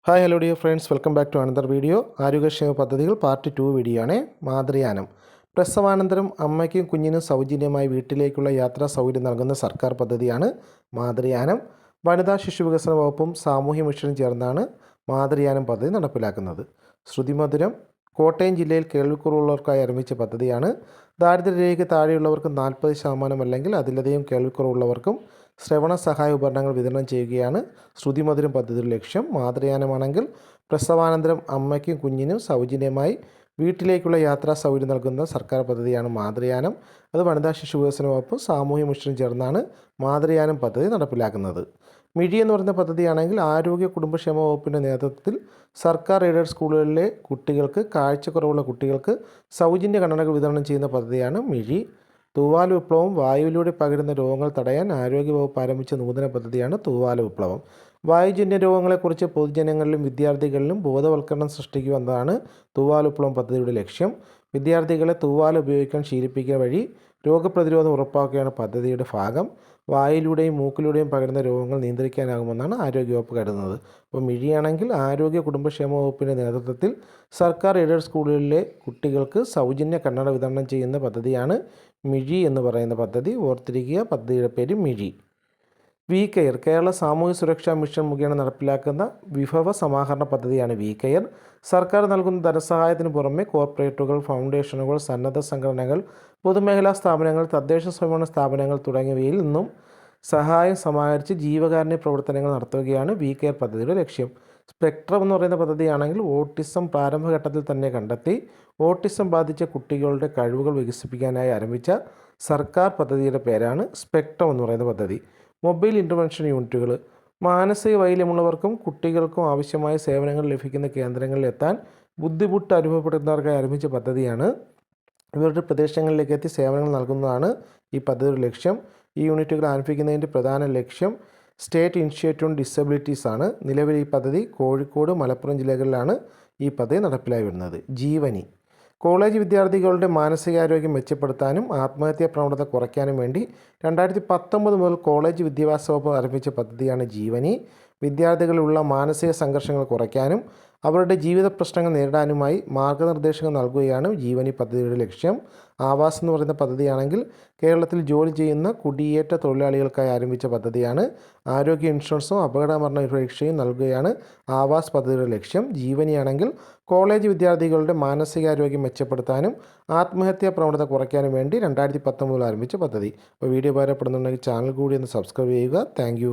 Hi hello dear friends, welcome back to another video. ആരോഗ്യക്ഷേമ പദ്ധതികൾ part 2 video ആണ്. മാതൃയാനം. പ്രസവാനന്തരം അമ്മയ്ക്കും കുഞ്ഞിനും സൗജന്യമായി വീട്ടിലേക്കുള്ള യാത്രാ സൗകര്യം നൽകുന്ന സർക്കാർ പദ്ധതിയാണ് മാതൃയാനം. വനിതാ ശിശു വികസന വകുപ്പും സാമൂഹ്യ മിഷനും ചേർന്നാണ് മാതൃയാനം പദ്ധതി നടപ്പിലാക്കുന്നത്. ശ്രുതിമധുരം കോട്ടയം ജില്ലയിൽ കേൾവിക്കുറവുള്ളവർക്കായി ആരംഭിച്ച പദ്ധതിയാണ്. ദാരിദ്ര്യരേഖയ്ക്ക് താഴെയുള്ളവർക്ക് 40% അല്ലെങ്കിൽ അതിലധികം കേൾവിക്കുറവുള്ളവർക്കും ശ്രവണ സഹായ ഉപകരണങ്ങൾ വിതരണം ചെയ്യുകയാണ് ശ്രുതിമധുരം പദ്ധതിയുടെ ലക്ഷ്യം. മാതൃയാനമാണെങ്കിൽ പ്രസവാനന്തരം അമ്മയ്ക്കും കുഞ്ഞിനും സൗജന്യമായി വീട്ടിലേക്കുള്ള യാത്രാ സൗകര്യം നൽകുന്ന സർക്കാർ പദ്ധതിയാണ് മാതൃയാനം. അത് വനിതാ ശിശു വികസന വകുപ്പ് സാമൂഹ്യ മിഷനും ചേർന്നാണ് മാതൃയാനം പദ്ധതി നടപ്പിലാക്കുന്നത്. മിഴി എന്ന് പറയുന്ന പദ്ധതിയാണെങ്കിൽ ആരോഗ്യ കുടുംബക്ഷേമ വകുപ്പിൻ്റെ നേതൃത്വത്തിൽ സർക്കാർ എയ്ഡഡ് സ്കൂളുകളിലെ കുട്ടികൾക്ക്, കാഴ്ചക്കുറവുള്ള കുട്ടികൾക്ക് സൗജന്യ കണ്ണടകൾ വിതരണം ചെയ്യുന്ന പദ്ധതിയാണ് മിഴി. തൂവാല വിപ്ലവം. വായുവിലൂടെ പകരുന്ന രോഗങ്ങൾ തടയാൻ ആരോഗ്യവകുപ്പ് ആരംഭിച്ച നൂതന പദ്ധതിയാണ് തൂവാല വിപ്ലവം. വായുജന്യ രോഗങ്ങളെക്കുറിച്ച് പൊതുജനങ്ങളിലും വിദ്യാർത്ഥികളിലും ബോധവൽക്കരണം സൃഷ്ടിക്കുക എന്നതാണ് തൂവാല വിപ്ലവം പദ്ധതിയുടെ ലക്ഷ്യം. വിദ്യാർത്ഥികളെ തൂവാല ഉപയോഗിക്കാൻ ശീലിപ്പിക്കുക വഴി രോഗപ്രതിരോധം ഉറപ്പാക്കുകയാണ് പദ്ധതിയുടെ ഭാഗം. വായിലൂടെയും മൂക്കിലൂടെയും പകരുന്ന രോഗങ്ങൾ നിയന്ത്രിക്കാനാകുമെന്നാണ് ആരോഗ്യവകുപ്പ് കരുതുന്നത്. അപ്പോൾ മിഴിയാണെങ്കിൽ ആരോഗ്യ കുടുംബക്ഷേമ വകുപ്പിൻ്റെ നേതൃത്വത്തിൽ സർക്കാർ എയ്ഡഡ് സ്കൂളുകളിലെ കുട്ടികൾക്ക് സൗജന്യ കണ്ണട വിതരണം ചെയ്യുന്ന പദ്ധതിയാണ് മിഴി എന്ന് പറയുന്ന പദ്ധതി. ഓർത്തിരിക്കുക, പദ്ധതിയുടെ പേര് മിഴി. V care. കേരള സാമൂഹ്യ സുരക്ഷാ മിഷൻ മുഖേന നടപ്പിലാക്കുന്ന വിഭവ സമാഹരണ പദ്ധതിയാണ് വി കെയർ. സർക്കാർ നൽകുന്ന ധനസഹായത്തിന് പുറമെ കോർപ്പറേറ്റുകൾ, ഫൗണ്ടേഷനുകൾ, സന്നദ്ധ സംഘടനകൾ, പൊതുമേഖലാ സ്ഥാപനങ്ങൾ, തദ്ദേശ സ്വയംഭരണ സ്ഥാപനങ്ങൾ തുടങ്ങിയവയിൽ നിന്നും സഹായം സമാഹരിച്ച് ജീവകാരുണ്യ പ്രവർത്തനങ്ങൾ നടത്തുകയാണ് വി കെയർ പദ്ധതിയുടെ ലക്ഷ്യം. സ്പെക്ട്രം എന്ന് പറയുന്ന പദ്ധതിയാണെങ്കിൽ ഓട്ടിസം പ്രാരംഭഘട്ടത്തിൽ തന്നെ കണ്ടെത്തി ഓട്ടിസം ബാധിച്ച കുട്ടികളുടെ കഴിവുകൾ വികസിപ്പിക്കാനായി ആരംഭിച്ച സർക്കാർ പദ്ധതിയുടെ പേരാണ് സ്പെക്ട്രം എന്ന് പറയുന്ന പദ്ധതി. മൊബൈൽ ഇൻ്റർവെൻഷൻ യൂണിറ്റുകൾ. മാനസിക വൈകല്യമുള്ളവർക്കും കുട്ടികൾക്കും ആവശ്യമായ സേവനങ്ങൾ ലഭിക്കുന്ന കേന്ദ്രങ്ങളിൽ എത്താൻ ബുദ്ധിമുട്ട് അനുഭവപ്പെടുന്നവർക്കായി ആരംഭിച്ച പദ്ധതിയാണ്. ഇവരുടെ പ്രദേശങ്ങളിലേക്ക് എത്തി സേവനങ്ങൾ നൽകുന്നതാണ് ഈ പദ്ധതിയുടെ ലക്ഷ്യം. ഈ യൂണിറ്റുകൾ ആരംഭിക്കുന്നതിൻ്റെ പ്രധാന ലക്ഷ്യം സ്റ്റേറ്റ് ഇനിഷ്യേറ്റീവ് ഓൺ ഡിസബിലിറ്റീസ് ആണ്. നിലവിൽ ഈ പദ്ധതി കോഴിക്കോട്, മലപ്പുറം ജില്ലകളിലാണ് ഈ പദ്ധതി നടപ്പിലായി വരുന്നത്. ജീവനി. കോളേജ് വിദ്യാർത്ഥികളുടെ മാനസികാരോഗ്യം മെച്ചപ്പെടുത്താനും ആത്മഹത്യാ പ്രവണത കുറയ്ക്കാനും വേണ്ടി 2019 മുതൽ കോളേജ് വിദ്യാഭ്യാസ വകുപ്പ് ആരംഭിച്ച പദ്ധതിയാണ് ജീവനി. വിദ്യാർത്ഥികളിലുള്ള മാനസിക സംഘർഷങ്ങൾ കുറയ്ക്കാനും അവരുടെ ജീവിത പ്രശ്നങ്ങൾ നേരിടാനുമായി മാർഗനിർദ്ദേശങ്ങൾ നൽകുകയാണ് ജീവനി പദ്ധതിയുടെ ലക്ഷ്യം. ആവാസ് എന്ന് പറയുന്ന പദ്ധതിയാണെങ്കിൽ കേരളത്തിൽ ജോലി ചെയ്യുന്ന കുടിയേറ്റ തൊഴിലാളികൾക്കായി ആരംഭിച്ച പദ്ധതിയാണ്. ആരോഗ്യ ഇൻഷുറൻസും അപകടമരണ പരിരക്ഷയും നൽകുകയാണ് ആവാസ് പദ്ധതിയുടെ ലക്ഷ്യം. ജീവനിയാണെങ്കിൽ കോളേജ് വിദ്യാർത്ഥികളുടെ മാനസികാരോഗ്യം മെച്ചപ്പെടുത്താനും ആത്മഹത്യാ പ്രവണത കുറയ്ക്കാനും വേണ്ടി 2019 ആരംഭിച്ച പദ്ധതി. അപ്പോൾ വീഡിയോ ഉപകാരപ്പെടുന്നുണ്ടെങ്കിൽ ചാനൽ കൂടി ഒന്ന് സബ്സ്ക്രൈബ് ചെയ്യുക. താങ്ക്